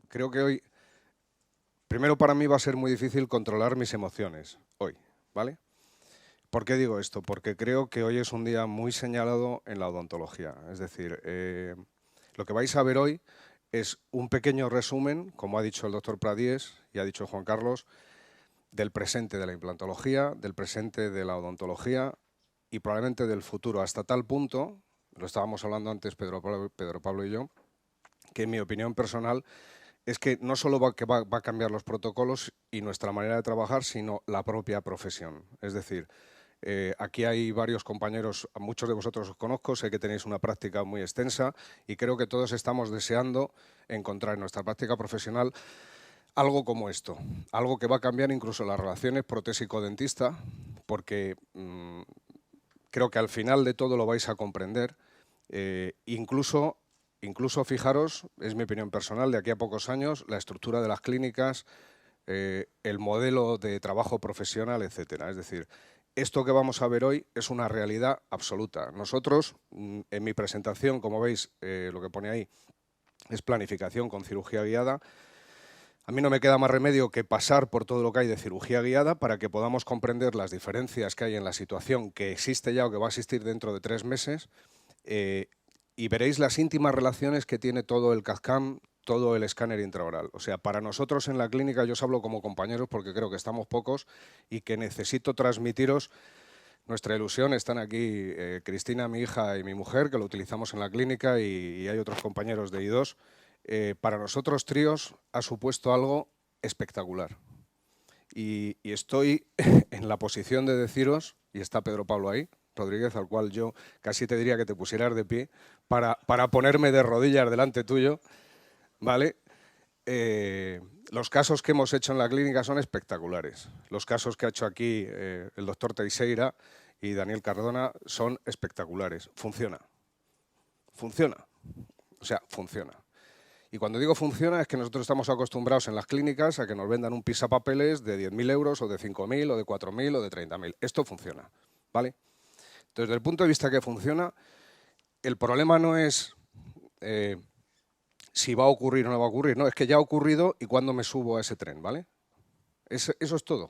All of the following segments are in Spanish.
Creo que hoy, primero para mí va a ser muy difícil controlar mis emociones hoy, ¿vale? ¿Por qué digo esto? Porque creo que hoy es un día muy señalado en la odontología. Es decir, lo que vais a ver hoy es un pequeño resumen, como ha dicho el doctor Pradíes y ha dicho Juan Carlos, del presente de la implantología, del presente de la odontología y probablemente del futuro, hasta tal punto, lo estábamos hablando antes Pedro Pablo y yo, que en mi opinión personal es que no solo va a cambiar los protocolos y nuestra manera de trabajar, sino la propia profesión. Es decir, aquí hay varios compañeros, a muchos de vosotros os conozco, sé que tenéis una práctica muy extensa y creo que todos estamos deseando encontrar en nuestra práctica profesional algo como esto, algo que va a cambiar incluso las relaciones protésico-dentista, porque creo que al final de todo lo vais a comprender, incluso fijaros, es mi opinión personal, de aquí a pocos años, la estructura de las clínicas, el modelo de trabajo profesional, etcétera. Es decir, esto que vamos a ver hoy es una realidad absoluta. Nosotros, en mi presentación, como veis, lo que pone ahí es planificación con cirugía guiada. A mí no me queda más remedio que pasar por todo lo que hay de cirugía guiada para que podamos comprender las diferencias que hay en la situación que existe ya o que va a existir dentro de 3 meses, y veréis las íntimas relaciones que tiene todo el CAD/CAM, todo el escáner intraoral. O sea, para nosotros en la clínica, yo os hablo como compañeros porque creo que estamos pocos y que necesito transmitiros nuestra ilusión. Están aquí Cristina, mi hija, y mi mujer, que lo utilizamos en la clínica, y hay otros compañeros de I2. Para nosotros, Tríos ha supuesto algo espectacular. Y estoy en la posición de deciros, y está Pedro Pablo ahí, Rodríguez, al cual yo casi te diría que te pusieras de pie para ponerme de rodillas delante tuyo, ¿vale? Los casos que hemos hecho en la clínica son espectaculares. Los casos que ha hecho aquí el doctor Teixeira y Daniel Cardona son espectaculares. Funciona. Funciona. O sea, funciona. Y cuando digo funciona es que nosotros estamos acostumbrados en las clínicas a que nos vendan un pisapapeles de 10.000 euros o de 5.000 o de 4.000 o de 30.000. Esto funciona, ¿vale? Entonces, desde el punto de vista que funciona, el problema no es si va a ocurrir o no va a ocurrir, no, es que ya ha ocurrido y cuándo me subo a ese tren, ¿vale? Eso es todo,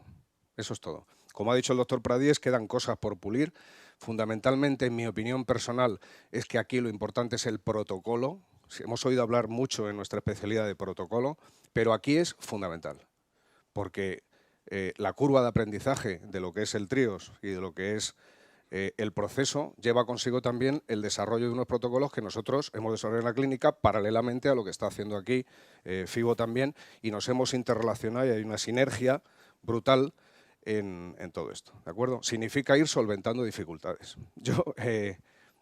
eso es todo. Como ha dicho el doctor Pradíes, quedan cosas por pulir. Fundamentalmente, en mi opinión personal, es que aquí lo importante es el protocolo. Hemos oído hablar mucho en nuestra especialidad de protocolo, pero aquí es fundamental, porque la curva de aprendizaje de lo que es el Tríos y de lo que es el proceso lleva consigo también el desarrollo de unos protocolos que nosotros hemos desarrollado en la clínica paralelamente a lo que está haciendo aquí FIBO también, y nos hemos interrelacionado y hay una sinergia brutal en todo esto, ¿de acuerdo? Significa ir solventando dificultades. Yo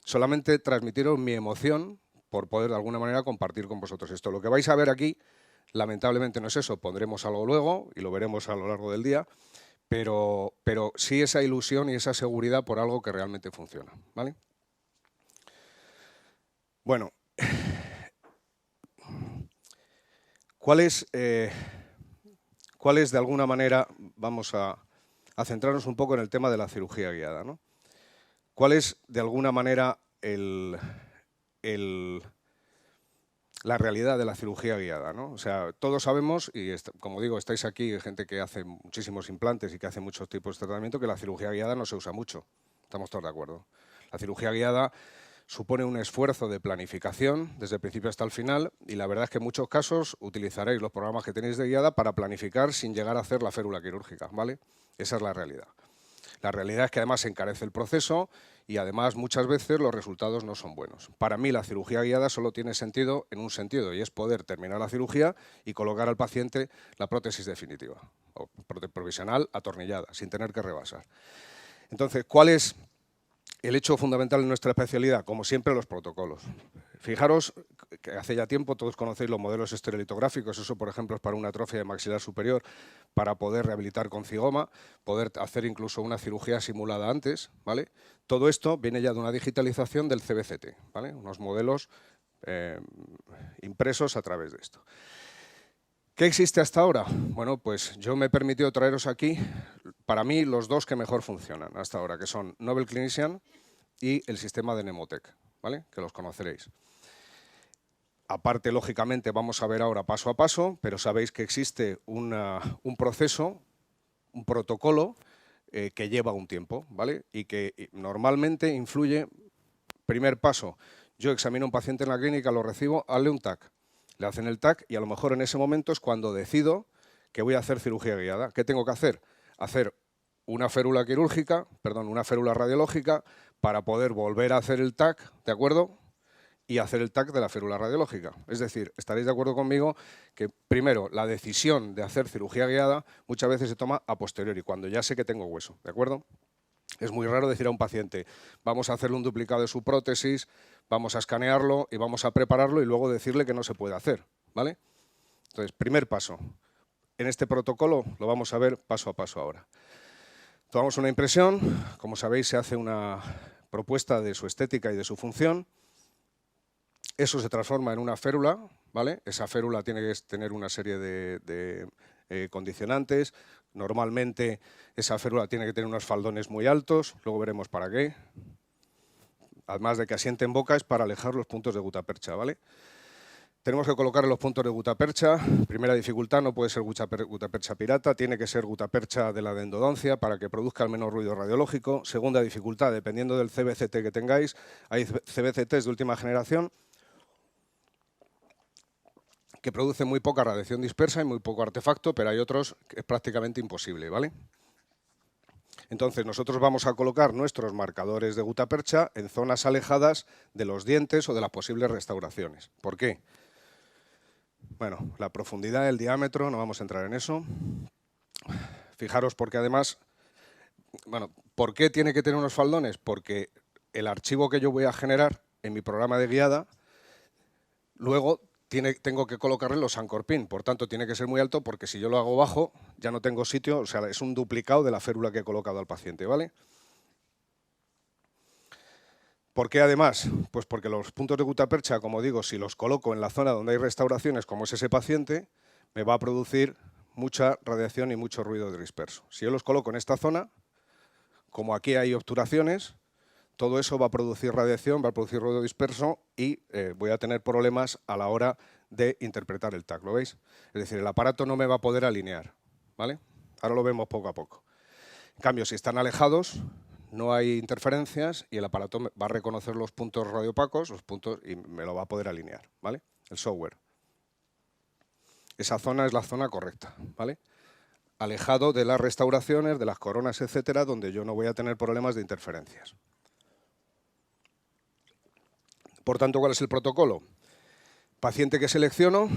solamente transmitiros mi emoción por poder de alguna manera compartir con vosotros esto. Lo que vais a ver aquí, lamentablemente no es eso, pondremos algo luego y lo veremos a lo largo del día, pero sí esa ilusión y esa seguridad por algo que realmente funciona, ¿vale? Bueno, ¿cuál es de alguna manera, vamos a centrarnos un poco en el tema de la cirugía guiada, ¿no? ¿Cuál es de alguna manera la realidad de la cirugía guiada, ¿no? O sea, todos sabemos, y como digo, estáis aquí, gente que hace muchísimos implantes y que hace muchos tipos de tratamiento, que la cirugía guiada no se usa mucho. Estamos todos de acuerdo. La cirugía guiada supone un esfuerzo de planificación desde el principio hasta el final, y la verdad es que en muchos casos utilizaréis los programas que tenéis de guiada para planificar sin llegar a hacer la férula quirúrgica, ¿vale? Esa es la realidad. La realidad es que además se encarece el proceso y además muchas veces los resultados no son buenos. Para mí la cirugía guiada solo tiene sentido en un sentido, y es poder terminar la cirugía y colocar al paciente la prótesis definitiva o provisional atornillada, sin tener que rebasar. Entonces, ¿cuál es el hecho fundamental en nuestra especialidad? Como siempre, los protocolos. Fijaros que hace ya tiempo todos conocéis los modelos estereolitográficos. Eso, por ejemplo, es para una atrofia de maxilar superior, para poder rehabilitar con cigoma, poder hacer incluso una cirugía simulada antes, ¿vale? Todo esto viene ya de una digitalización del CBCT, ¿vale? Unos modelos impresos a través de esto. ¿Qué existe hasta ahora? Bueno, pues yo me he permitido traeros aquí, para mí, los dos que mejor funcionan hasta ahora, que son Nobel Clinician y el sistema de Nemotec, ¿vale? Que los conoceréis. Aparte, lógicamente, vamos a ver ahora paso a paso, pero sabéis que existe un proceso, un protocolo que lleva un tiempo, ¿vale? Y que normalmente influye. Primer paso, yo examino a un paciente en la clínica, lo recibo, hazle un TAC. Le hacen el TAC y a lo mejor en ese momento es cuando decido que voy a hacer cirugía guiada. ¿Qué tengo que hacer? Hacer una férula quirúrgica, perdón, una férula radiológica para poder volver a hacer el TAC, ¿de acuerdo? Y hacer el TAC de la férula radiológica. Es decir, estaréis de acuerdo conmigo que, primero, la decisión de hacer cirugía guiada muchas veces se toma a posteriori, cuando ya sé que tengo hueso, ¿de acuerdo? Es muy raro decir a un paciente, vamos a hacerle un duplicado de su prótesis, vamos a escanearlo y vamos a prepararlo y luego decirle que no se puede hacer, ¿vale? Entonces, primer paso. En este protocolo lo vamos a ver paso a paso ahora. Tomamos una impresión, como sabéis se hace una propuesta de su estética y de su función. Eso se transforma en una férula, ¿vale? Esa férula tiene que tener una serie de condicionantes. Normalmente esa férula tiene que tener unos faldones muy altos, luego veremos para qué. Además de que asiente en boca es para alejar los puntos de gutapercha, ¿vale? Tenemos que colocar los puntos de gutapercha. Primera dificultad, no puede ser gutapercha pirata, tiene que ser gutapercha de la de endodoncia para que produzca el menor ruido radiológico. Segunda dificultad, dependiendo del CBCT que tengáis, hay CBCTs de última generación que producen muy poca radiación dispersa y muy poco artefacto, pero hay otros que es prácticamente imposible, ¿vale? Entonces nosotros vamos a colocar nuestros marcadores de gutapercha en zonas alejadas de los dientes o de las posibles restauraciones. ¿Por qué? Bueno, la profundidad, el diámetro, no vamos a entrar en eso. Fijaros porque además, bueno, ¿por qué tiene que tener unos faldones? Porque el archivo que yo voy a generar en mi programa de guiada, luego tengo que colocarle los anchor pin, por tanto tiene que ser muy alto porque si yo lo hago bajo ya no tengo sitio, o sea, es un duplicado de la férula que he colocado al paciente, ¿vale? ¿Por qué además? Pues porque los puntos de gutapercha, como digo, si los coloco en la zona donde hay restauraciones, como es ese paciente, me va a producir mucha radiación y mucho ruido disperso. Si yo los coloco en esta zona, como aquí hay obturaciones, todo eso va a producir radiación, va a producir ruido disperso y voy a tener problemas a la hora de interpretar el TAC, ¿lo veis? Es decir, el aparato no me va a poder alinear, ¿vale? Ahora lo vemos poco a poco. En cambio, si están alejados, no hay interferencias y el aparato va a reconocer los puntos radiopacos, los puntos, y me lo va a poder alinear, ¿vale? El software. Esa zona es la zona correcta, ¿vale? Alejado de las restauraciones, de las coronas, etcétera, donde yo no voy a tener problemas de interferencias. Por tanto, ¿cuál es el protocolo? Paciente que selecciono,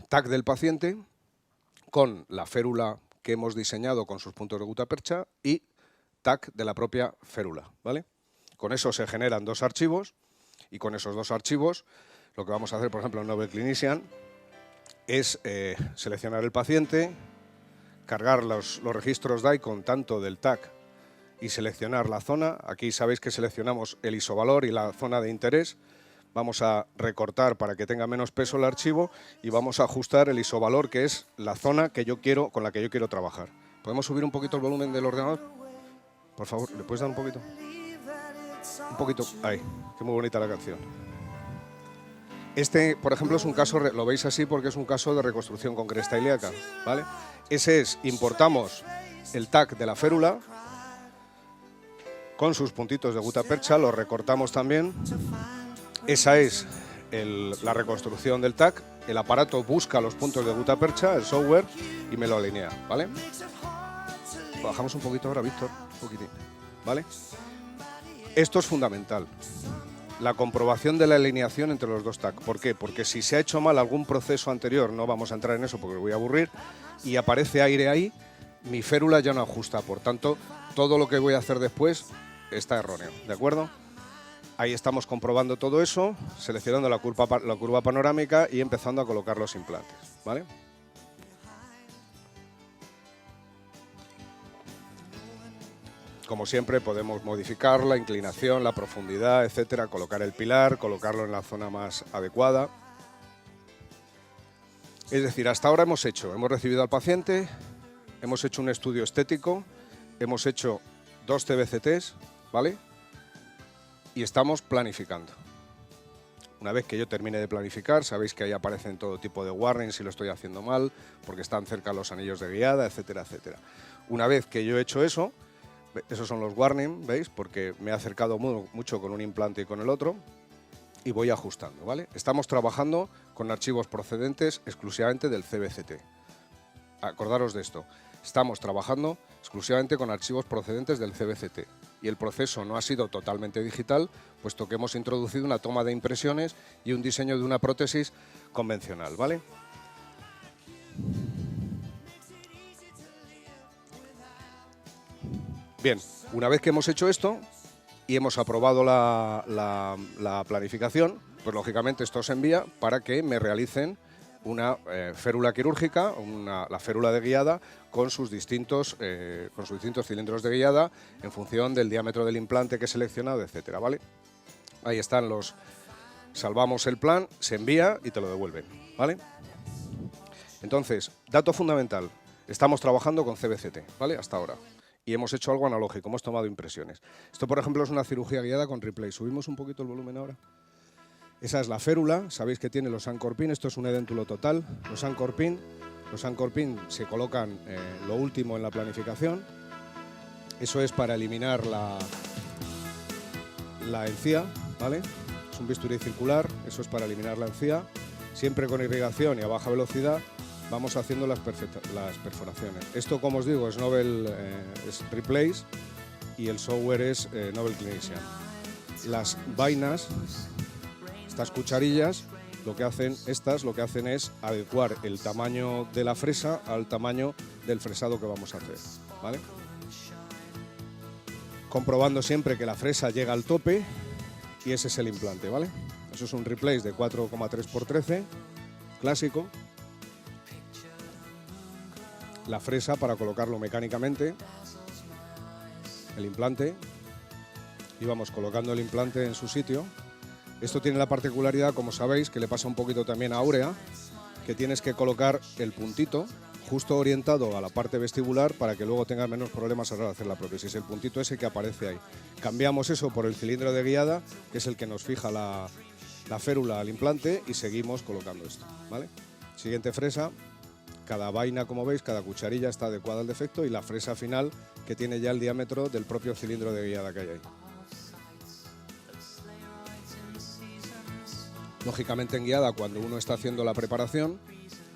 TAC del paciente, con la férula que hemos diseñado con sus puntos de gutapercha y TAC de la propia férula, ¿vale? Con eso se generan dos archivos y con esos dos archivos lo que vamos a hacer, por ejemplo, en Nobel Clinician es seleccionar el paciente, cargar los registros DICOM tanto del TAC y seleccionar la zona. Aquí sabéis que seleccionamos el isovalor y la zona de interés. Vamos a recortar para que tenga menos peso el archivo y vamos a ajustar el isovalor, que es la zona que yo quiero, con la que yo quiero trabajar. ¿Podemos subir un poquito el volumen del ordenador? Por favor, ¿le puedes dar un poquito? Un poquito. Ahí, qué muy bonita la canción. Este, por ejemplo, es un caso, lo veis así porque es un caso de reconstrucción con cresta ilíaca, ¿vale? Ese es, importamos el TAC de la férula con sus puntitos de gutapercha, lo recortamos también. Esa es la reconstrucción del TAC. El aparato busca los puntos de gutapercha, el software, y me lo alinea, ¿vale? Bajamos un poquito ahora, Víctor, un poquitín, ¿vale? Esto es fundamental. La comprobación de la alineación entre los dos TAC. ¿Por qué? Porque si se ha hecho mal algún proceso anterior, no vamos a entrar en eso porque voy a aburrir, y aparece aire ahí, mi férula ya no ajusta. Por tanto, todo lo que voy a hacer después está erróneo, ¿de acuerdo? Ahí estamos comprobando todo eso, seleccionando la curva panorámica y empezando a colocar los implantes, ¿vale? Como siempre, podemos modificar la inclinación, la profundidad, etcétera, colocar el pilar, colocarlo en la zona más adecuada. Es decir, hasta ahora hemos recibido al paciente, hemos hecho un estudio estético, hemos hecho 2 CBCTs, ¿vale? Y estamos planificando. Una vez que yo termine de planificar, sabéis que ahí aparecen todo tipo de warnings si lo estoy haciendo mal, porque están cerca los anillos de guiada, etcétera, etcétera. Una vez que yo he hecho eso, esos son los warnings, ¿veis? Porque me he acercado mucho con un implante y con el otro, y voy ajustando, ¿vale? Estamos trabajando con archivos procedentes exclusivamente del CBCT. Acordaros de esto. Estamos trabajando exclusivamente con archivos procedentes del CBCT y el proceso no ha sido totalmente digital, puesto que hemos introducido una toma de impresiones y un diseño de una prótesis convencional, ¿vale? Bien, una vez que hemos hecho esto y hemos aprobado la planificación, pues lógicamente esto se envía para que me realicen una férula quirúrgica, la férula de guiada con sus distintos cilindros de guiada en función del diámetro del implante que he seleccionado, etcétera, ¿vale? Ahí están salvamos el plan, se envía y te lo devuelven, ¿vale? Entonces, dato fundamental, estamos trabajando con CBCT, ¿vale? Hasta ahora. Y hemos hecho algo analógico, hemos tomado impresiones. Esto, por ejemplo, es una cirugía guiada con replay. Subimos un poquito el volumen ahora. Esa es la férula, sabéis que tiene los anchor pin, esto es un edéntulo total. Los anchor pin se colocan lo último en la planificación. Eso es para eliminar la encía, ¿vale? Es un bisturí circular, eso es para eliminar la encía. Siempre con irrigación y a baja velocidad vamos haciendo las perforaciones. Esto, como os digo, es Replace y el software es Nobel Clinician. Las vainas, estas cucharillas, lo que hacen es adecuar el tamaño de la fresa al tamaño del fresado que vamos a hacer, ¿vale? Comprobando siempre que la fresa llega al tope y ese es el implante, ¿vale? Eso es un Replace de 4,3 x 13, clásico. La fresa para colocarlo mecánicamente, el implante, y vamos colocando el implante en su sitio. Esto tiene la particularidad, como sabéis, que le pasa un poquito también a Aurea, que tienes que colocar el puntito justo orientado a la parte vestibular para que luego tengas menos problemas a la hora de hacer la prótesis. El puntito ese que aparece ahí. Cambiamos eso por el cilindro de guiada, que es el que nos fija la férula al implante, y seguimos colocando esto, ¿vale? Siguiente fresa. Cada vaina, como veis, cada cucharilla está adecuada al defecto y la fresa final que tiene ya el diámetro del propio cilindro de guiada que hay ahí. Lógicamente en guiada, cuando uno está haciendo la preparación,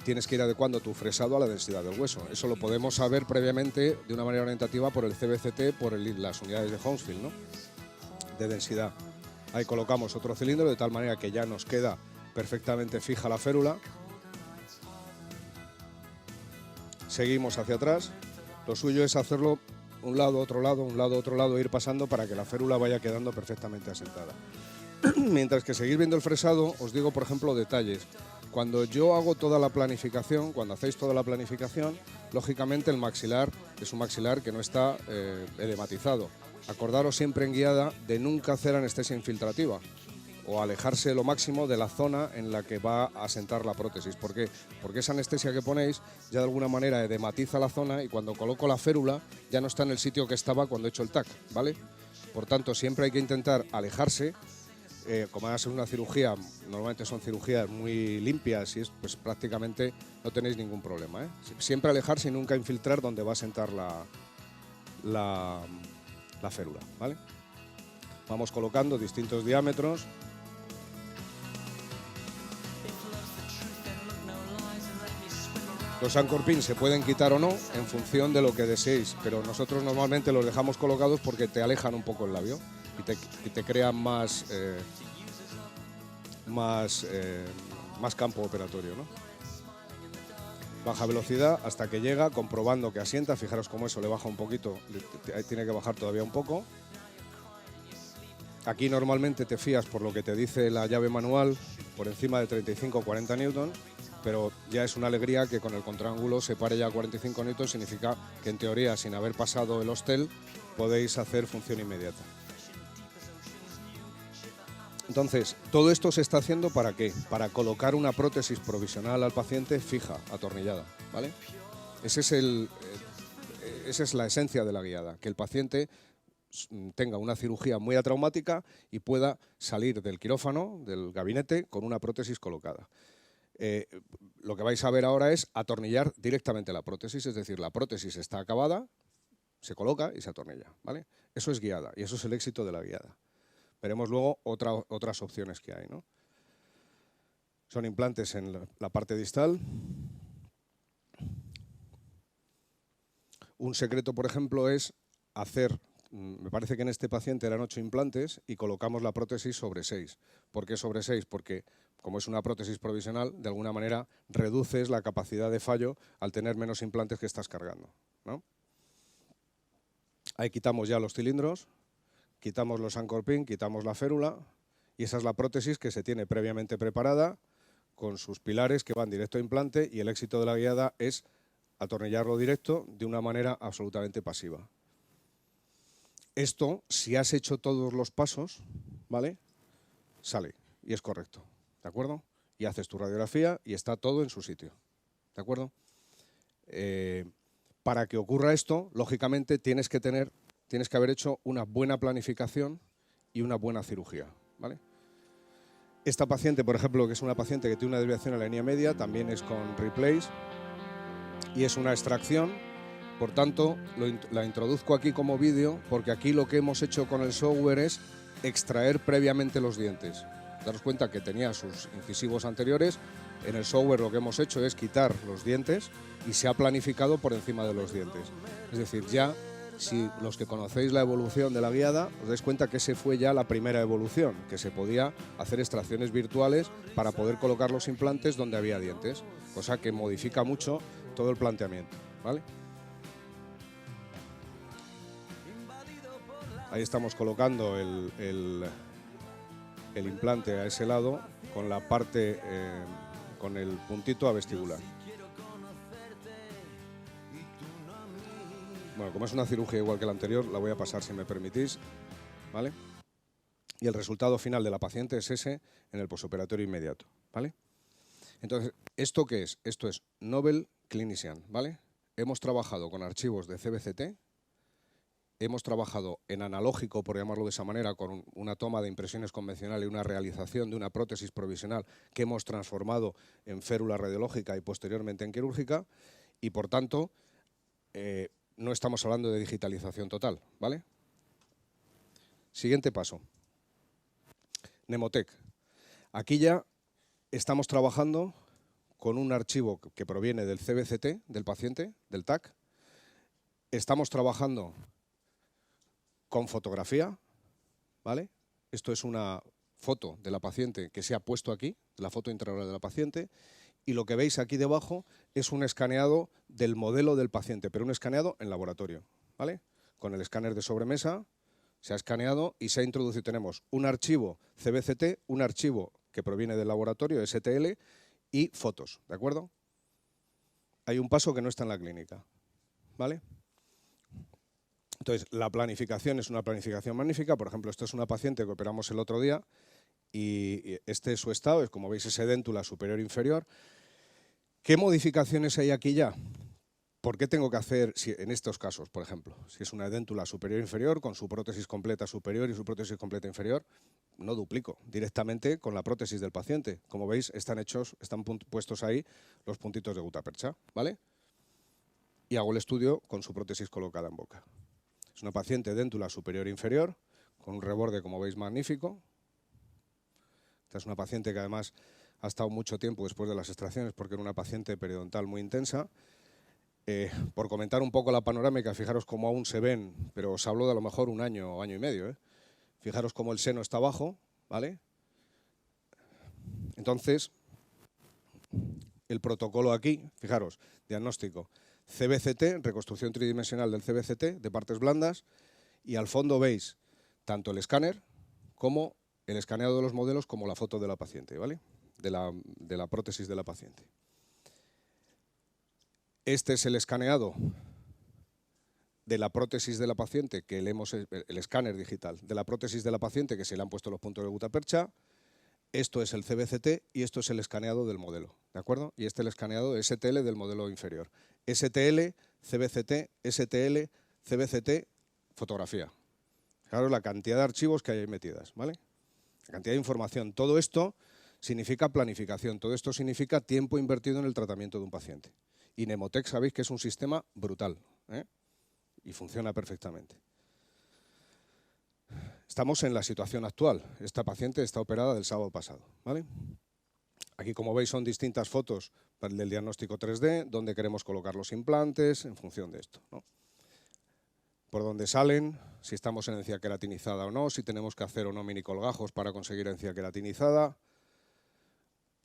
tienes que ir adecuando tu fresado a la densidad del hueso. Eso lo podemos saber previamente de una manera orientativa por el CBCT, por las unidades de Hounsfield, ¿no? De densidad. Ahí colocamos otro cilindro de tal manera que ya nos queda perfectamente fija la férula. Seguimos hacia atrás. Lo suyo es hacerlo un lado, otro lado, un lado, otro lado, ir pasando para que la férula vaya quedando perfectamente asentada. Mientras que seguís viendo el fresado, os digo, por ejemplo, detalles. Cuando yo hago toda la planificación, cuando hacéis toda la planificación, lógicamente el maxilar es un maxilar que no está edematizado. Acordaros siempre en guiada de nunca hacer anestesia infiltrativa o alejarse lo máximo de la zona en la que va a sentar la prótesis. ¿Por qué? Porque esa anestesia que ponéis ya de alguna manera edematiza la zona y cuando coloco la férula ya no está en el sitio que estaba cuando he hecho el TAC, ¿vale? Por tanto, siempre hay que intentar alejarse. Como va a ser una cirugía, normalmente son cirugías muy limpias y pues prácticamente no tenéis ningún problema, ¿eh? Siempre alejarse y nunca infiltrar donde va a sentar la férula, ¿vale? Vamos colocando distintos diámetros. Los anchor pins se pueden quitar o no en función de lo que deseéis, pero nosotros normalmente los dejamos colocados porque te alejan un poco el labio y te crean más campo operatorio, ¿no? Baja velocidad hasta que llega, comprobando que asienta. Fijaros cómo eso le baja un poquito, tiene que bajar todavía un poco. Aquí normalmente te fías por lo que te dice la llave manual, por encima de 35 o 40 newton, pero ya es una alegría que con el contraángulo se pare ya a 45 newton, significa que en teoría, sin haber pasado el hostel, podéis hacer función inmediata. Entonces, todo esto se está haciendo ¿para qué? Para colocar una prótesis provisional al paciente fija, atornillada, ¿vale? Esa es la esencia de la guiada, que el paciente tenga una cirugía muy atraumática y pueda salir del quirófano, del gabinete, con una prótesis colocada. Lo que vais a ver ahora es atornillar directamente la prótesis, es decir, la prótesis está acabada, se coloca y se atornilla, ¿vale? Eso es guiada y eso es el éxito de la guiada. Veremos luego otras opciones que hay, ¿no? Son implantes en la parte distal. Un secreto, por ejemplo, es hacer, me parece que en este paciente eran 8 implantes y colocamos la prótesis sobre 6. ¿Por qué sobre 6? Porque como es una prótesis provisional, de alguna manera reduces la capacidad de fallo al tener menos implantes que estás cargando, ¿no? Ahí quitamos ya los cilindros, quitamos los anchor pin, quitamos la férula y esa es la prótesis que se tiene previamente preparada con sus pilares que van directo a implante y el éxito de la guiada es atornillarlo directo de una manera absolutamente pasiva. Esto, si has hecho todos los pasos, ¿vale? Sale y es correcto, ¿de acuerdo? Y haces tu radiografía y está todo en su sitio, ¿de acuerdo? Para que ocurra esto, lógicamente tienes que haber hecho una buena planificación y una buena cirugía, ¿vale? Esta paciente, por ejemplo, que es una paciente que tiene una desviación en la línea media, también es con replace y es una extracción. Por tanto, la introduzco aquí como vídeo porque aquí lo que hemos hecho con el software es extraer previamente los dientes. Daros cuenta que tenía sus incisivos anteriores. En el software lo que hemos hecho es quitar los dientes y se ha planificado por encima de los dientes. Es decir, ya, si los que conocéis la evolución de la guiada, os dais cuenta que ese fue ya la primera evolución, que se podía hacer extracciones virtuales para poder colocar los implantes donde había dientes, cosa que modifica mucho todo el planteamiento, ¿vale? Ahí estamos colocando el implante a ese lado con la parte, con el puntito a vestibular. Bueno, como es una cirugía igual que la anterior, la voy a pasar si me permitís, ¿vale? Y el resultado final de la paciente es ese en el posoperatorio inmediato, ¿vale? Entonces, ¿esto qué es? Esto es Nobel Clinician, ¿vale? Hemos trabajado con archivos de CBCT. Hemos trabajado en analógico, por llamarlo de esa manera, con una toma de impresiones convencional y una realización de una prótesis provisional que hemos transformado en férula radiológica y posteriormente en quirúrgica y, por tanto, no estamos hablando de digitalización total, ¿vale? Siguiente paso. Nemotec. Aquí ya estamos trabajando con un archivo que proviene del CBCT, del paciente, del TAC. Estamos trabajando con fotografía, ¿vale? Esto es una foto de la paciente que se ha puesto aquí, la foto intraoral de la paciente, y lo que veis aquí debajo es un escaneado del modelo del paciente, pero un escaneado en laboratorio, ¿vale? Con el escáner de sobremesa se ha escaneado y se ha introducido. Tenemos un archivo CBCT, un archivo que proviene del laboratorio, STL, y fotos, ¿de acuerdo? Hay un paso que no está en la clínica, ¿vale? Entonces, la planificación es una planificación magnífica. Por ejemplo, esto es una paciente que operamos el otro día y este es su estado, es como veis ese déntula superior e inferior. ¿Qué modificaciones hay aquí ya? ¿Por qué tengo que hacer, en estos casos, por ejemplo, si es una déntula superior e inferior con su prótesis completa superior y su prótesis completa inferior, no duplico directamente con la prótesis del paciente. Como veis, están puestos ahí los puntitos de gutapercha, ¿vale? Y hago el estudio con su prótesis colocada en boca. Es una paciente déntula superior e inferior, con un reborde, como veis, magnífico. Esta es una paciente que además ha estado mucho tiempo después de las extracciones porque era una paciente periodontal muy intensa. Por comentar un poco la panorámica, fijaros cómo aún se ven, pero os hablo de a lo mejor un año o año y medio. Fijaros cómo el seno está abajo, ¿vale? Entonces, el protocolo aquí, fijaros, diagnóstico. CBCT, reconstrucción tridimensional del CBCT, de partes blandas, y al fondo veis tanto el escáner como el escaneado de los modelos como la foto de la paciente, ¿vale? De la prótesis de la paciente. Este es el escaneado de la prótesis de la paciente, el escáner digital de la prótesis de la paciente que se le han puesto los puntos de gutapercha. Esto es el CBCT y esto es el escaneado del modelo, ¿de acuerdo? Y este es el escaneado STL del modelo inferior. STL, CBCT, STL, CBCT, fotografía. Fijaros la cantidad de archivos que hay ahí metidas, ¿vale? La cantidad de información. Todo esto significa planificación, todo esto significa tiempo invertido en el tratamiento de un paciente. Y Nemotec sabéis que es un sistema brutal, ¿eh? Y funciona perfectamente. Estamos en la situación actual. Esta paciente está operada del sábado pasado, ¿vale? Aquí, como veis, son distintas fotos del diagnóstico 3D, donde queremos colocar los implantes en función de esto, ¿no? Por dónde salen, si estamos en encía queratinizada o no, si tenemos que hacer o no minicolgajos para conseguir encía queratinizada.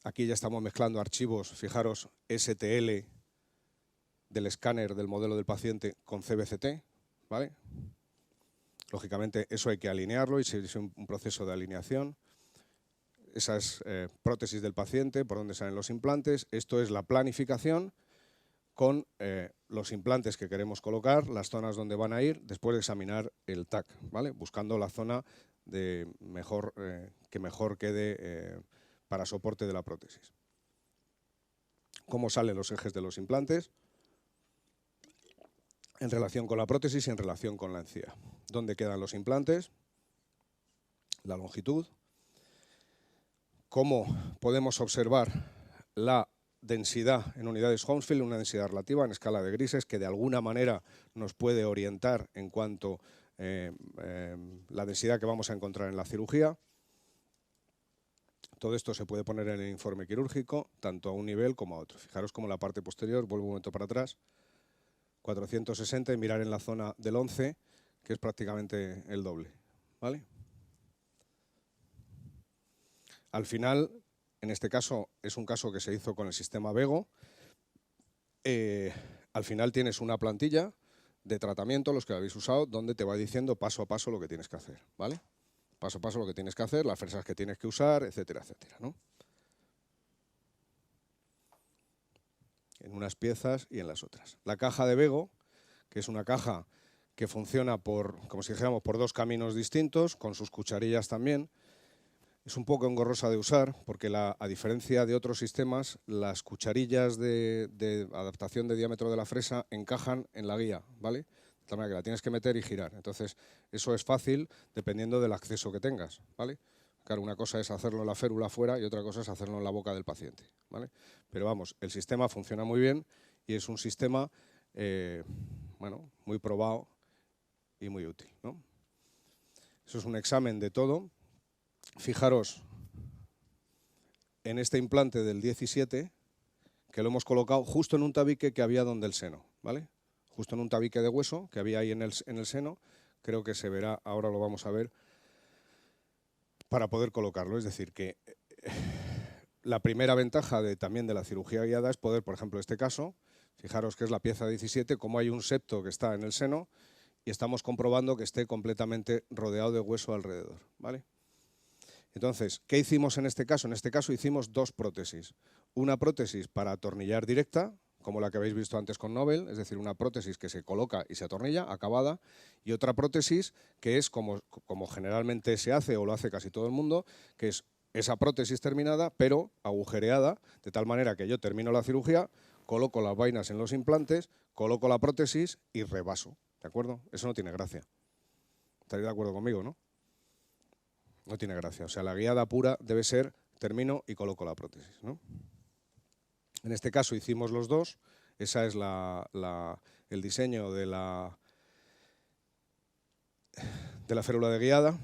Aquí ya estamos mezclando archivos, fijaros, STL del escáner del modelo del paciente con CBCT, ¿vale? Lógicamente eso hay que alinearlo y es un proceso de alineación. Esa es prótesis del paciente, por dónde salen los implantes. Esto es la planificación con los implantes que queremos colocar, las zonas donde van a ir, después de examinar el TAC, ¿vale? Buscando la zona de que mejor quede para soporte de la prótesis. Cómo salen los ejes de los implantes en relación con la prótesis y en relación con la encía. Dónde quedan los implantes, la longitud, cómo podemos observar la densidad en unidades Hounsfield, una densidad relativa en escala de grises que de alguna manera nos puede orientar en cuanto a la densidad que vamos a encontrar en la cirugía. Todo esto se puede poner en el informe quirúrgico, tanto a un nivel como a otro. Fijaros como la parte posterior, vuelvo un momento para atrás, 460 y mirar en la zona del 11, que es prácticamente el doble, ¿vale? Al final, en este caso, es un caso que se hizo con el sistema Vego. Al final tienes una plantilla de tratamiento, los que habéis usado, donde te va diciendo paso a paso lo que tienes que hacer, ¿vale? Paso a paso lo que tienes que hacer, las fresas que tienes que usar, etcétera, etcétera, ¿no? En unas piezas y en las otras. La caja de Vego, que es una caja que funciona como si dijéramos, por dos caminos distintos, con sus cucharillas también. Es un poco engorrosa de usar porque a diferencia de otros sistemas, las cucharillas de adaptación de diámetro de la fresa encajan en la guía, ¿vale? De tal manera que la tienes que meter y girar. Entonces, eso es fácil dependiendo del acceso que tengas, ¿vale? Claro, una cosa es hacerlo en la férula fuera y otra cosa es hacerlo en la boca del paciente, ¿vale? Pero vamos, el sistema funciona muy bien y es un sistema, bueno, muy probado y muy útil, ¿no? Eso es un examen de todo. Fijaros en este implante del 17, que lo hemos colocado justo en un tabique que había donde el seno, ¿vale? Justo en un tabique de hueso que había ahí en el seno, creo que se verá, ahora lo vamos a ver, para poder colocarlo. Es decir, que la primera ventaja también de la cirugía guiada es poder, por ejemplo, este caso, fijaros que es la pieza 17, como hay un septo que está en el seno y estamos comprobando que esté completamente rodeado de hueso alrededor, ¿vale? Entonces, ¿qué hicimos en este caso? En este caso hicimos dos prótesis. Una prótesis para atornillar directa, como la que habéis visto antes con Nobel, es decir, una prótesis que se coloca y se atornilla, acabada, y otra prótesis que es como generalmente se hace o lo hace casi todo el mundo, que es esa prótesis terminada, pero agujereada, de tal manera que yo termino la cirugía, coloco las vainas en los implantes, coloco la prótesis y rebaso, ¿de acuerdo? Eso no tiene gracia. ¿Estaréis de acuerdo conmigo, no? No tiene gracia. O sea, la guiada pura debe ser termino y coloco la prótesis, ¿no? En este caso hicimos los dos. Esa es el diseño de la férula de guiada,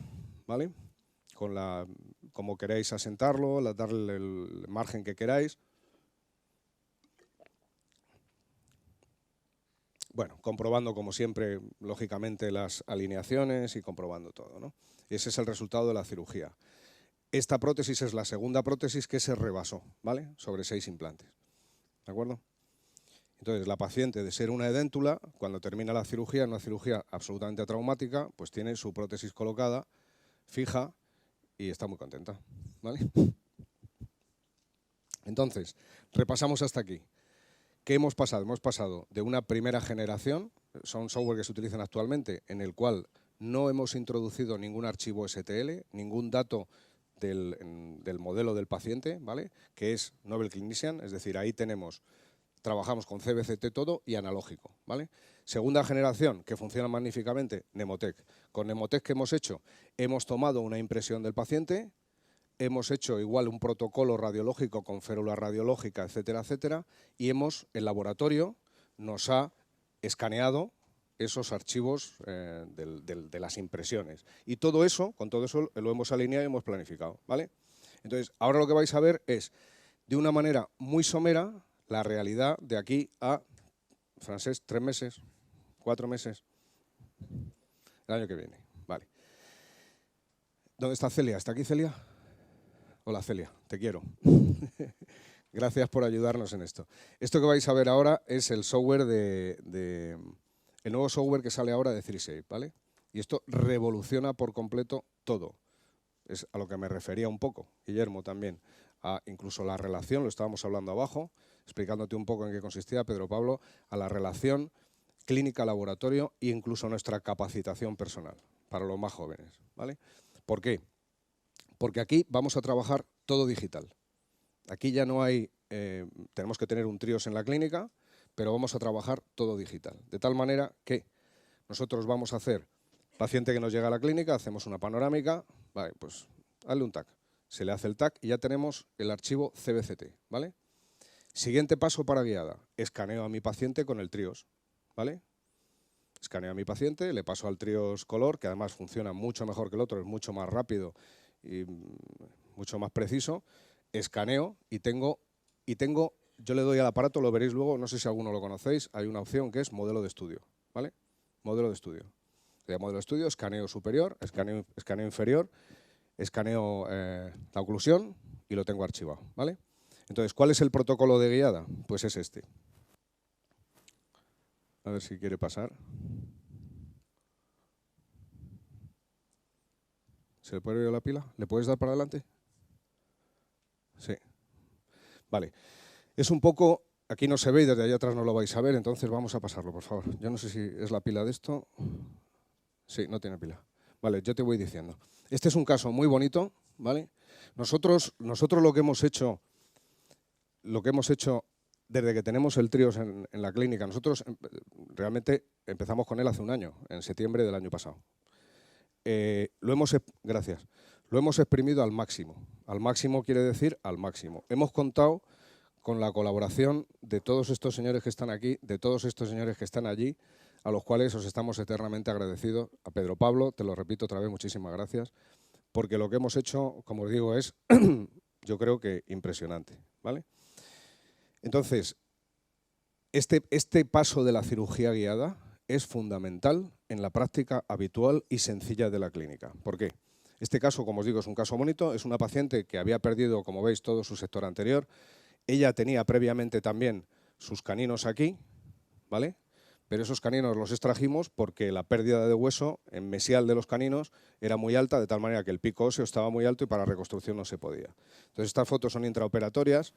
¿vale? Como queréis asentarlo, darle el margen que queráis. Bueno, comprobando como siempre, lógicamente, las alineaciones y comprobando todo, ¿no? Ese es el resultado de la cirugía. Esta prótesis es la segunda prótesis que se rebasó, ¿vale? Sobre 6 implantes, ¿de acuerdo? Entonces, la paciente, de ser una edéntula, cuando termina la cirugía, una cirugía absolutamente traumática, pues tiene su prótesis colocada, fija, y está muy contenta, ¿vale? Entonces, repasamos hasta aquí. ¿Qué hemos pasado? Hemos pasado de una primera generación, son software que se utilizan actualmente, en el cual no hemos introducido ningún archivo STL, ningún dato del modelo del paciente, ¿vale? Que es Nobel Clinician, es decir, ahí trabajamos con CBCT todo y analógico, ¿vale? Segunda generación, que funciona magníficamente, Nemotec. Con Nemotec, ¿qué hemos hecho? Hemos tomado una impresión del paciente, hemos hecho igual un protocolo radiológico con férula radiológica, etcétera, etcétera, y el laboratorio nos ha escaneado esos archivos de las impresiones. Y todo eso, con todo eso lo hemos alineado y hemos planificado, ¿vale? Entonces, ahora lo que vais a ver es, de una manera muy somera, la realidad de aquí a, Francés, 3 meses, 4 meses, el año que viene, vale. ¿Dónde está Celia? ¿Está aquí Celia? Hola Celia, te quiero. Gracias por ayudarnos en esto. Esto que vais a ver ahora es el software el nuevo software que sale ahora de 3Shape, ¿vale? Y esto revoluciona por completo todo. Es a lo que me refería un poco, Guillermo también, a incluso la relación, lo estábamos hablando abajo, explicándote un poco en qué consistía, Pedro Pablo, a la relación clínica-laboratorio e incluso nuestra capacitación personal para los más jóvenes, ¿vale? ¿Por qué? Porque aquí vamos a trabajar todo digital. Aquí ya no hay, tenemos que tener un TRIOS en la clínica, pero vamos a trabajar todo digital. De tal manera que nosotros vamos a hacer, paciente que nos llega a la clínica, hacemos una panorámica, vale, pues hazle un TAC. Se le hace el TAC y ya tenemos el archivo CBCT, ¿vale? Siguiente paso para guiada, escaneo a mi paciente con el TRIOS, ¿vale? Escaneo a mi paciente, le paso al TRIOS color, que además funciona mucho mejor que el otro, es mucho más rápido y mucho más preciso. Escaneo y tengo, yo le doy al aparato, lo veréis luego, no sé si alguno lo conocéis, hay una opción que es modelo de estudio, ¿vale? Modelo de estudio. De modelo de estudio, escaneo superior, escaneo inferior, escaneo la oclusión y lo tengo archivado, ¿vale? Entonces, ¿cuál es el protocolo de guiada? Pues es este. A ver si quiere pasar. ¿Se le puede ver la pila? ¿Le puedes dar para adelante? Sí. Vale. Es un poco, aquí no se ve y desde allá atrás no lo vais a ver, entonces vamos a pasarlo, por favor. Yo no sé si es la pila de esto. Sí, no tiene pila. Vale, yo te voy diciendo. Este es un caso muy bonito, ¿vale? Nosotros lo que hemos hecho desde que tenemos el TRIOS en la clínica, nosotros realmente empezamos con él hace un año, en septiembre del año pasado. Gracias. Lo hemos exprimido al máximo. Al máximo quiere decir al máximo. Hemos contado con la colaboración de todos estos señores que están aquí, de todos estos señores que están allí, a los cuales os estamos eternamente agradecidos. A Pedro Pablo, te lo repito otra vez, muchísimas gracias, porque lo que hemos hecho, como os digo, es, yo creo que impresionante, ¿vale? Entonces, este paso de la cirugía guiada es fundamental en la práctica habitual y sencilla de la clínica. ¿Por qué? Este caso, como os digo, es un caso bonito, es una paciente que había perdido, como veis, todo su sector anterior. Ella tenía previamente también sus caninos aquí, ¿vale? Pero esos caninos los extrajimos porque la pérdida de hueso en mesial de los caninos era muy alta, de tal manera que el pico óseo estaba muy alto y para reconstrucción no se podía. Entonces, estas fotos son intraoperatorias.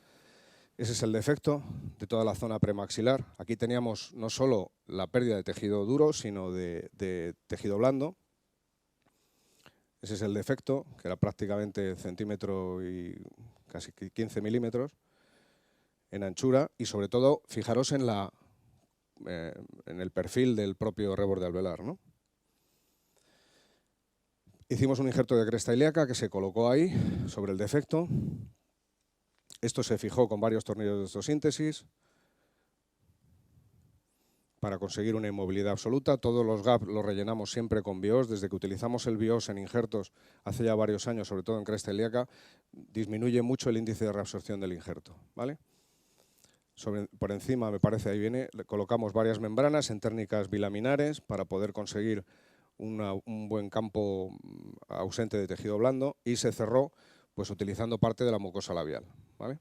Ese es el defecto de toda la zona premaxilar. Aquí teníamos no solo la pérdida de tejido duro, sino de tejido blando. Ese es el defecto, que era prácticamente centímetro y casi 15 milímetros en anchura. Y sobre todo, fijaros en el perfil del propio reborde alveolar, ¿no? Hicimos un injerto de cresta ilíaca que se colocó ahí, sobre el defecto. Esto se fijó con varios tornillos de osteosíntesis para conseguir una inmovilidad absoluta. Todos los gaps los rellenamos siempre con BIOS. Desde que utilizamos el BIOS en injertos hace ya varios años, sobre todo en cresta ilíaca, disminuye mucho el índice de reabsorción del injerto, ¿vale? Por encima, me parece, ahí viene, le colocamos varias membranas en técnicas bilaminares para poder conseguir un buen campo ausente de tejido blando y se cerró pues utilizando parte de la mucosa labial, ¿vale?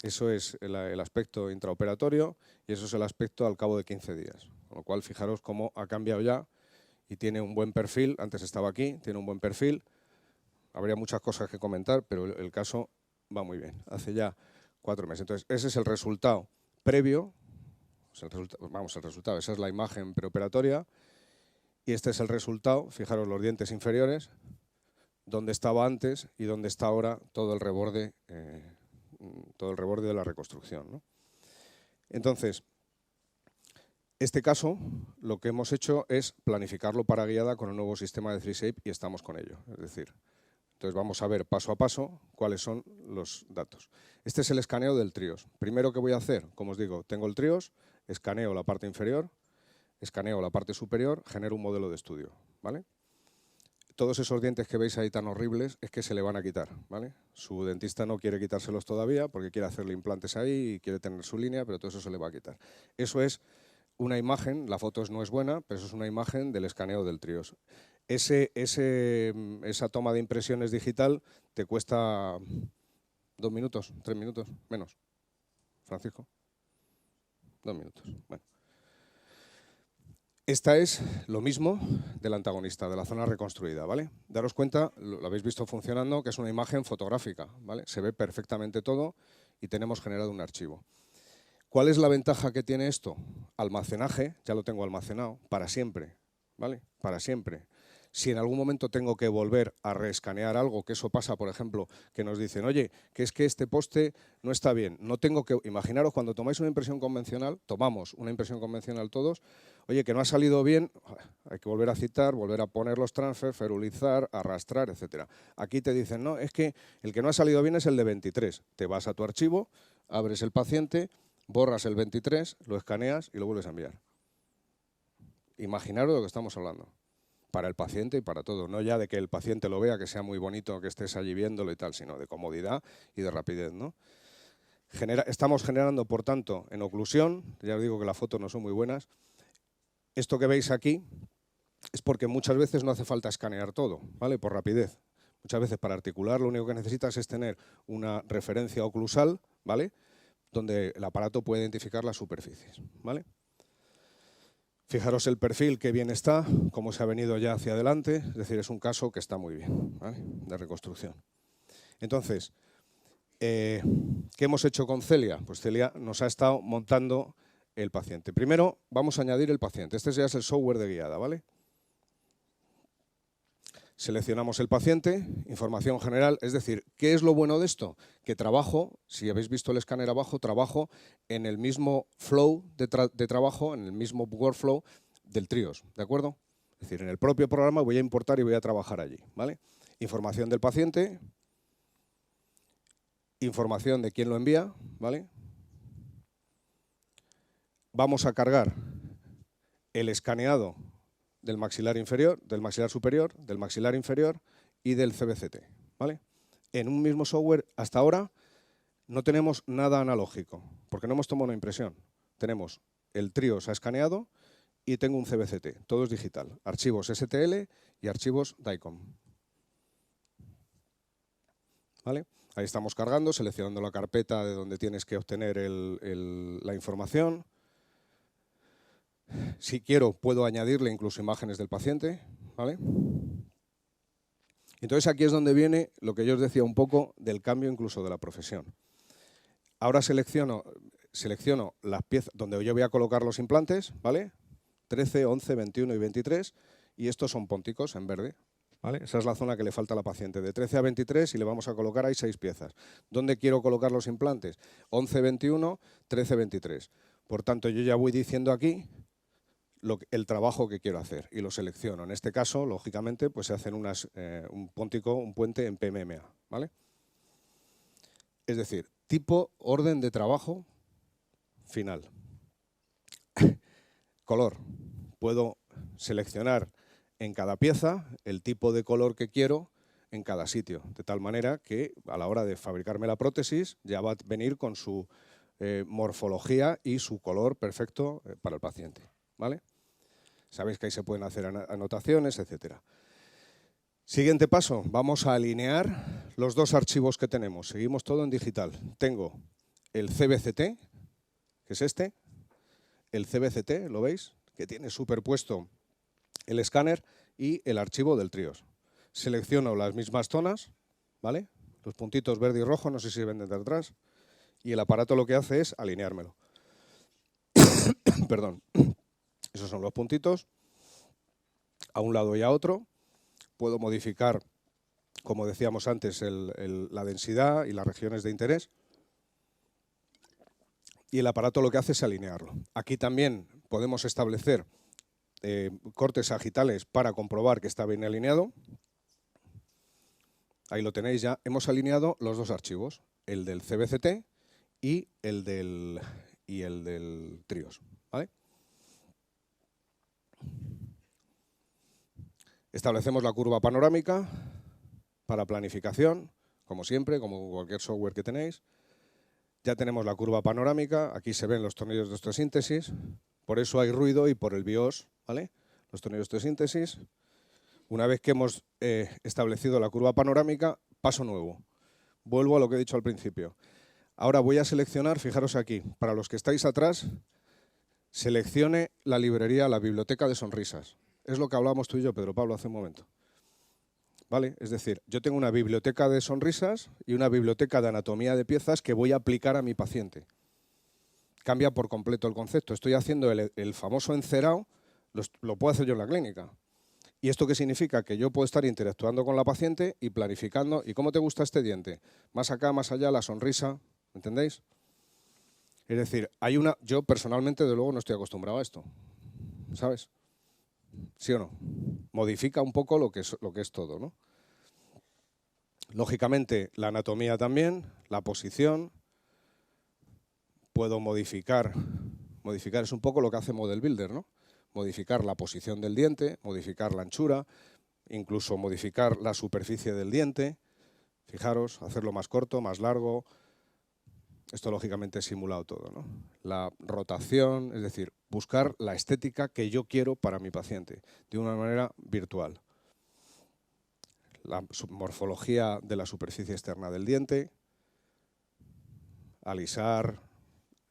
Eso es el aspecto intraoperatorio y eso es el aspecto al cabo de 15 días. Con lo cual, fijaros cómo ha cambiado ya y tiene un buen perfil. Antes estaba aquí, tiene un buen perfil. Habría muchas cosas que comentar, pero el caso va muy bien. Hace ya 4 meses. Entonces, ese es el resultado previo. El resultado, esa es la imagen preoperatoria. Y este es el resultado, fijaros los dientes inferiores, donde estaba antes y donde está ahora todo el reborde de la reconstrucción, ¿no? Entonces, Este caso, lo que hemos hecho es planificarlo para guiada con el nuevo sistema de 3Shape y estamos con ello. Es decir, entonces vamos a ver paso a paso cuáles son los datos. Este es el escaneo del TRIOS. Primero que voy a hacer, como os digo, tengo el TRIOS, escaneo la parte inferior, escaneo la parte superior, genero un modelo de estudio, ¿vale? Todos esos dientes que veis ahí tan horribles es que se le van a quitar, ¿vale? Su dentista no quiere quitárselos todavía porque quiere hacerle implantes ahí y quiere tener su línea, pero todo eso se le va a quitar. Eso es una imagen, la foto no es buena, pero eso es una imagen del escaneo del TRIOS. Esa toma de impresiones digital te cuesta 2 minutos, 3 minutos, menos. Francisco, 2 minutos. Bueno. Esta es lo mismo del antagonista, de la zona reconstruida, ¿vale? Daros cuenta, lo habéis visto funcionando, que es una imagen fotográfica, ¿vale? Se ve perfectamente todo y tenemos generado un archivo. ¿Cuál es la ventaja que tiene esto? Almacenaje, ya lo tengo almacenado, para siempre, ¿vale? Para siempre. Si en algún momento tengo que volver a reescanear algo, que eso pasa, por ejemplo, que nos dicen, oye, que es que este poste no está bien, no tengo que... Imaginaros, cuando tomáis una impresión convencional, tomamos una impresión convencional todos, oye, que no ha salido bien, hay que volver a citar, volver a poner los transfers, ferulizar, arrastrar, etcétera. Aquí te dicen, no, es que el que no ha salido bien es el de 23. Te vas a tu archivo, abres el paciente, borras el 23, lo escaneas y lo vuelves a enviar. Imaginaros de lo que estamos hablando. Para el paciente y para todo. No ya de que el paciente lo vea, que sea muy bonito, que estés allí viéndolo y tal, sino de comodidad y de rapidez, ¿no? Estamos generando, por tanto, en oclusión, ya os digo que las fotos no son muy buenas. Esto que veis aquí es porque muchas veces no hace falta escanear todo, ¿vale? Por rapidez. Muchas veces para articular lo único que necesitas es tener una referencia oclusal, ¿vale? Donde el aparato puede identificar las superficies, ¿vale? Fijaros el perfil, qué bien está, cómo se ha venido ya hacia adelante, es decir, es un caso que está muy bien, ¿vale? De reconstrucción. Entonces, ¿qué hemos hecho con Celia? Pues Celia nos ha estado montando el paciente. Primero vamos a añadir el paciente, este ya es el software de guiada, ¿vale? Seleccionamos el paciente, información general, es decir, ¿qué es lo bueno de esto? Que trabajo, si habéis visto el escáner abajo, trabajo en el mismo flow de trabajo, en el mismo workflow del TRIOS, ¿de acuerdo? Es decir, en el propio programa voy a importar y voy a trabajar allí, ¿vale? Información del paciente, información de quién lo envía, ¿vale? Vamos a cargar el escaneado del maxilar inferior, del maxilar superior, del maxilar inferior y del CBCT, ¿vale? En un mismo software, hasta ahora, no tenemos nada analógico, porque no hemos tomado una impresión. Tenemos el TRIOS escaneado y tengo un CBCT, todo es digital. Archivos STL y archivos DICOM. ¿Vale? Ahí estamos cargando, seleccionando la carpeta de donde tienes que obtener la información. Si quiero, puedo añadirle incluso imágenes del paciente, ¿vale? Entonces aquí es donde viene lo que yo os decía un poco del cambio incluso de la profesión. Ahora selecciono las piezas donde yo voy a colocar los implantes, ¿vale? 13, 11, 21 y 23, y estos son pónticos en verde, ¿vale? Esa es la zona que le falta a la paciente, de 13 a 23, y le vamos a colocar ahí 6 piezas. ¿Dónde quiero colocar los implantes? 11, 21, 13, 23. Por tanto, yo ya voy diciendo aquí el trabajo que quiero hacer y lo selecciono. En este caso, lógicamente, pues se hacen un puente en PMMA, ¿vale? Es decir, tipo, orden de trabajo, final. Color. Puedo seleccionar en cada pieza el tipo de color que quiero en cada sitio, de tal manera que a la hora de fabricarme la prótesis ya va a venir con su morfología y su color perfecto para el paciente, ¿vale? Sabéis que ahí se pueden hacer anotaciones, etcétera. Siguiente paso, vamos a alinear los dos archivos que tenemos. Seguimos todo en digital. Tengo el CBCT, que es este, el CBCT, ¿lo veis? Que tiene superpuesto el escáner y el archivo del TRIOS. Selecciono las mismas zonas, ¿vale? Los puntitos verde y rojo, no sé si ven desde atrás, y el aparato lo que hace es alineármelo. Perdón. Esos son los puntitos, a un lado y a otro. Puedo modificar, como decíamos antes, la densidad y las regiones de interés. Y el aparato lo que hace es alinearlo. Aquí también podemos establecer cortes sagitales para comprobar que está bien alineado. Ahí lo tenéis ya. Hemos alineado los dos archivos, el del CBCT y el del Trios, ¿vale? Establecemos la curva panorámica para planificación, como siempre, como cualquier software que tenéis. Ya tenemos la curva panorámica, aquí se ven los tornillos de osteosíntesis, por eso hay ruido y por el BIOS, ¿vale? Los tornillos de osteosíntesis. Una vez que hemos establecido la curva panorámica, paso nuevo. Vuelvo a lo que he dicho al principio. Ahora voy a seleccionar, fijaros aquí, para los que estáis atrás, seleccione la librería, la biblioteca de sonrisas. Es lo que hablábamos tú y yo, Pedro Pablo, hace un momento. ¿Vale? Es decir, yo tengo una biblioteca de sonrisas y una biblioteca de anatomía de piezas que voy a aplicar a mi paciente. Cambia por completo el concepto. Estoy haciendo el famoso encerado, lo puedo hacer yo en la clínica. ¿Y esto qué significa? Que yo puedo estar interactuando con la paciente y planificando. ¿Y cómo te gusta este diente? Más acá, más allá, la sonrisa. ¿Entendéis? Es decir, yo personalmente, de luego, no estoy acostumbrado a esto. ¿Sabes? ¿Sí o no? Modifica un poco lo que es todo, ¿no? Lógicamente, la anatomía también, la posición. Puedo modificar es un poco lo que hace Model Builder, ¿no? Modificar la posición del diente, modificar la anchura, incluso modificar la superficie del diente. Fijaros, hacerlo más corto, más largo. Esto lógicamente es simulado todo, ¿no? La rotación, es decir, buscar la estética que yo quiero para mi paciente, de una manera virtual. La morfología de la superficie externa del diente, alisar,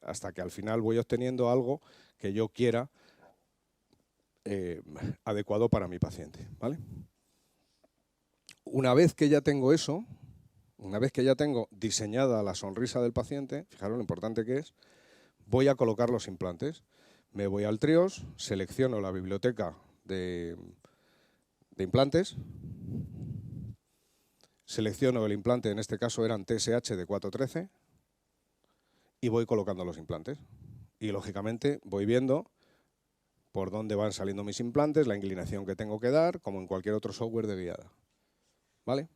hasta que al final voy obteniendo algo que yo quiera adecuado para mi paciente, ¿vale? Una vez que ya tengo eso, una vez que ya tengo diseñada la sonrisa del paciente, fijaros lo importante que es, voy a colocar los implantes. Me voy al Trios, selecciono la biblioteca de implantes, selecciono el implante, en este caso eran TSH de 413, y voy colocando los implantes. Y lógicamente voy viendo por dónde van saliendo mis implantes, la inclinación que tengo que dar, como en cualquier otro software de guiada. ¿Vale?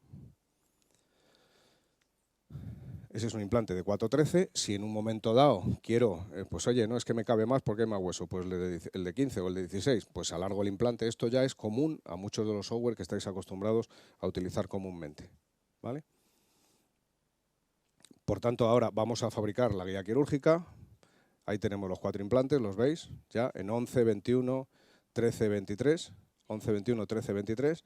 Ese es un implante de 413. Si en un momento dado quiero, pues oye, no es que me cabe más porque hay más hueso, pues el de 15 o el de 16, pues alargo el implante. Esto ya es común a muchos de los software que estáis acostumbrados a utilizar comúnmente. ¿Vale? Por tanto, ahora vamos a fabricar la guía quirúrgica. Ahí tenemos los 4 implantes, los veis, ya en 11, 21, 13, 23. 11, 21, 13, 23.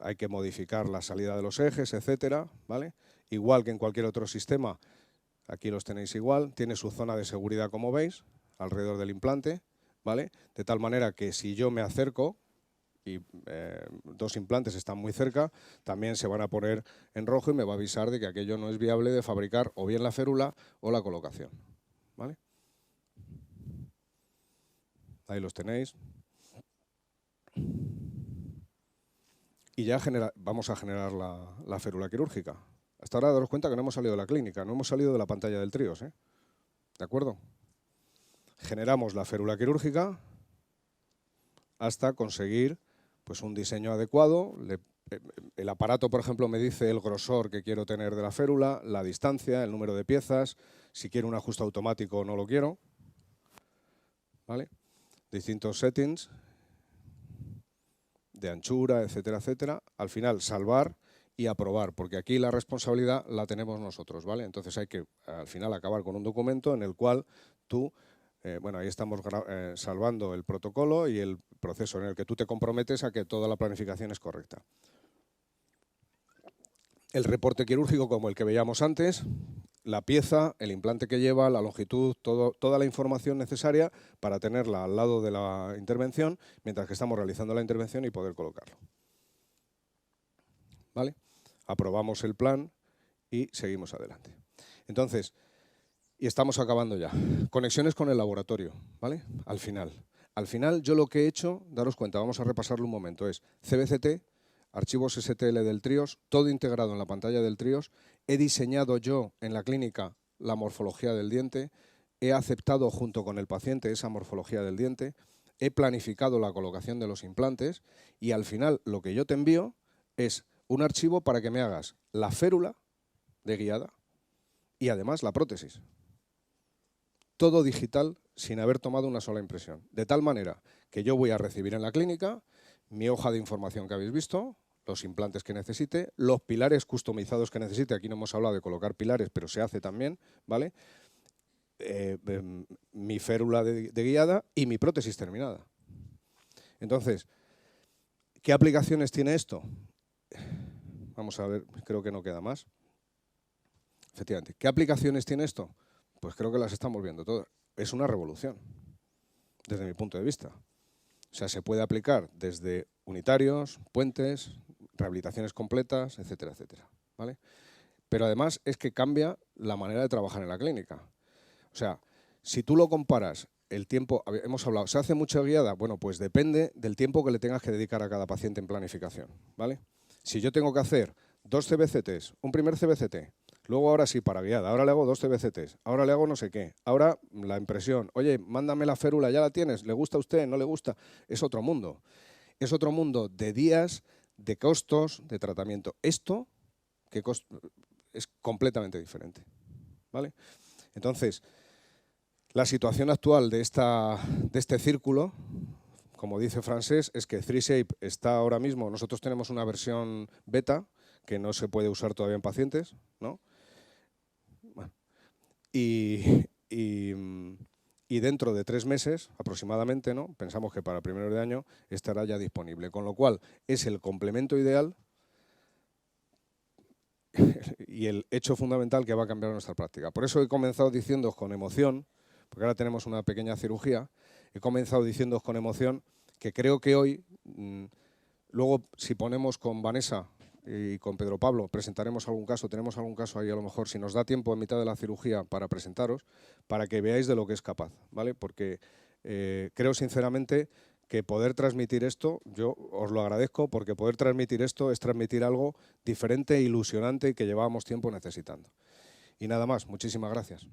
Hay que modificar la salida de los ejes, etcétera, ¿vale? Igual que en cualquier otro sistema, aquí los tenéis igual, tiene su zona de seguridad, como veis, alrededor del implante, ¿vale? De tal manera que si yo me acerco y dos implantes están muy cerca, también se van a poner en rojo y me va a avisar de que aquello no es viable de fabricar o bien la férula o la colocación, ¿vale? Ahí los tenéis. Y ya vamos a generar la férula quirúrgica. Hasta ahora daros cuenta que no hemos salido de la clínica, no hemos salido de la pantalla del Trios, ¿eh? ¿De acuerdo? Generamos la férula quirúrgica hasta conseguir pues, un diseño adecuado. El aparato, por ejemplo, me dice el grosor que quiero tener de la férula, la distancia, el número de piezas, si quiero un ajuste automático o no lo quiero. ¿Vale? Distintos settings de anchura, etcétera, etcétera. Al final, salvar y aprobar, porque aquí la responsabilidad la tenemos nosotros, ¿vale? Entonces hay que, al final, acabar con un documento en el cual tú, bueno, ahí estamos salvando el protocolo y el proceso en el que tú te comprometes a que toda la planificación es correcta. El reporte quirúrgico, como el que veíamos antes, la pieza, el implante que lleva, la longitud, toda la información necesaria para tenerla al lado de la intervención mientras que estamos realizando la intervención y poder colocarlo. ¿Vale? Aprobamos el plan y seguimos adelante. Entonces, y estamos acabando ya. Conexiones con el laboratorio, ¿vale? Al final. Al final yo lo que he hecho, daros cuenta, vamos a repasarlo un momento, es CBCT, archivos STL del Trios, todo integrado en la pantalla del Trios. He diseñado yo en la clínica la morfología del diente, he aceptado junto con el paciente esa morfología del diente, he planificado la colocación de los implantes y al final lo que yo te envío es un archivo para que me hagas la férula de guiada y además la prótesis. Todo digital sin haber tomado una sola impresión. De tal manera que yo voy a recibir en la clínica mi hoja de información que habéis visto, los implantes que necesite, los pilares customizados que necesite. Aquí no hemos hablado de colocar pilares, pero se hace también, ¿vale? Mi férula de guiada y mi prótesis terminada. Entonces, ¿qué aplicaciones tiene esto? Vamos a ver, creo que no queda más. Efectivamente, ¿qué aplicaciones tiene esto? Pues creo que las estamos viendo todas. Es una revolución, desde mi punto de vista. O sea, se puede aplicar desde unitarios, puentes, rehabilitaciones completas, etcétera, etcétera, ¿vale? Pero además es que cambia la manera de trabajar en la clínica. O sea, si tú lo comparas, el tiempo, hemos hablado, ¿se hace mucha guiada? Bueno, pues depende del tiempo que le tengas que dedicar a cada paciente en planificación, ¿vale? Si yo tengo que hacer 2 CBCTs, un primer CBCT, luego ahora sí para guiada, ahora le hago 2 CBCTs, ahora le hago no sé qué, ahora la impresión, oye, mándame la férula, ¿ya la tienes? ¿Le gusta a usted? ¿No le gusta? Es otro mundo. Es otro mundo de días, de costos, de tratamiento. Esto es completamente diferente, ¿vale? Entonces, la situación actual de este círculo, como dice Francés, es que 3Shape está ahora mismo, nosotros tenemos una versión beta que no se puede usar todavía en pacientes, ¿no? Bueno, y dentro de 3 meses aproximadamente, ¿no? Pensamos que para primeros de año estará ya disponible, con lo cual es el complemento ideal y el hecho fundamental que va a cambiar nuestra práctica. Por eso he comenzado diciéndoos con emoción, porque ahora tenemos una pequeña cirugía, he comenzado diciéndoos con emoción que creo que hoy, luego si ponemos con Vanessa y con Pedro Pablo, presentaremos algún caso, tenemos algún caso ahí a lo mejor, si nos da tiempo en mitad de la cirugía para presentaros, para que veáis de lo que es capaz, ¿vale? Porque creo sinceramente que poder transmitir esto, yo os lo agradezco, porque poder transmitir esto es transmitir algo diferente, ilusionante y que llevábamos tiempo necesitando. Y nada más, muchísimas gracias.